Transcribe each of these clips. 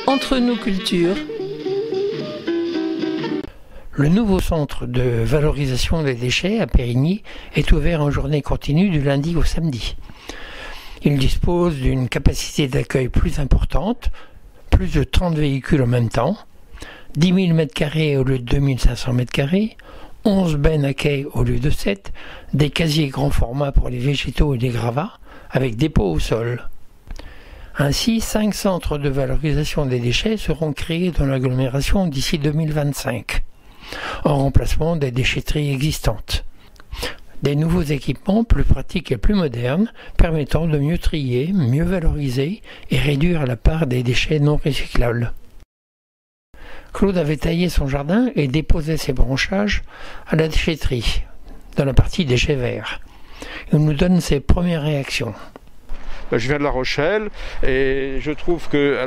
Entre nous cultures. Le nouveau centre de valorisation des déchets à Périgny est ouvert en journée continue du lundi au samedi. Il dispose d'une capacité d'accueil plus importante, plus de 30 véhicules en même temps, 10 000 m² au lieu de 2 500 m², 11 bennes à quai au lieu de 7, des casiers grand format pour les végétaux et les gravats, avec dépôt au sol. Ainsi, 5 centres de valorisation des déchets seront créés dans l'agglomération d'ici 2025, en remplacement des déchetteries existantes. Des nouveaux équipements plus pratiques et plus modernes, permettant de mieux trier, mieux valoriser et réduire la part des déchets non recyclables. Claude avait taillé son jardin et déposé ses branchages à la déchetterie, dans la partie déchets verts. Il nous donne ses premières réactions. Je viens de La Rochelle et je trouve que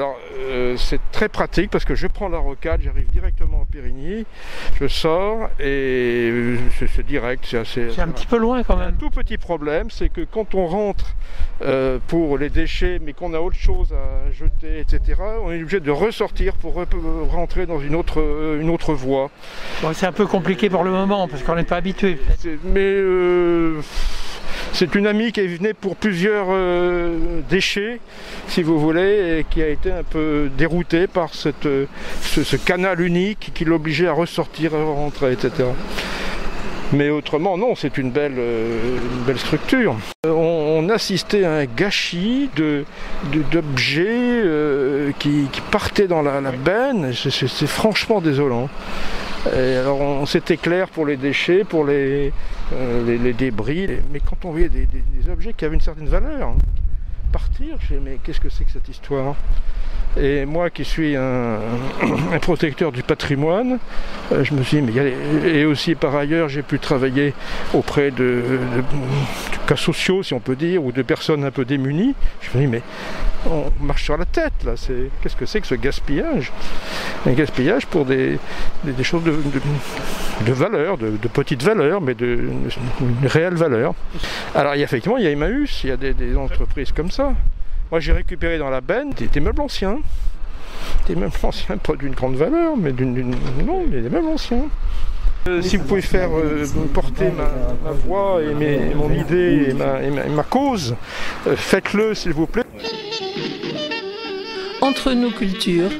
c'est très pratique parce que je prends la rocade, j'arrive directement en Périgny, je sors et c'est direct. C'est un petit peu loin quand même. Un tout petit problème, c'est que quand on rentre pour les déchets mais qu'on a autre chose à jeter, etc., on est obligé de ressortir pour rentrer dans une autre voie. Bon, c'est un peu compliqué pour le moment parce qu'on n'est pas habitué. C'est une amie qui venait pour plusieurs déchets, si vous voulez, et qui a été un peu déroutée par ce canal unique qui l'obligeait à ressortir, à rentrer, etc. Mais autrement, non, c'est une belle structure. On assistait à un gâchis d'objets qui partaient dans la benne. C'est franchement désolant. Et alors on s'était clair pour les déchets, pour les débris, mais quand on voyait des objets qui avaient une certaine valeur, partir, je disais mais qu'est-ce que c'est que cette histoire? Et moi qui suis un protecteur du patrimoine, je me suis dit, et aussi par ailleurs j'ai pu travailler auprès de cas sociaux si on peut dire, ou de personnes un peu démunies, je me suis dit mais on marche sur la tête là, qu'est-ce que c'est que ce gaspillage? Un gaspillage pour des choses de valeur, de petite valeur, mais une réelle valeur. Alors effectivement il y a Emmaüs, il y a des entreprises comme ça. Moi j'ai récupéré dans la benne des meubles anciens. Des meubles anciens, pas d'une grande valeur, mais des meubles anciens. Si vous pouvez faire porter ma voix et mon idée et ma cause, faites-le s'il vous plaît. Entre nous cultures.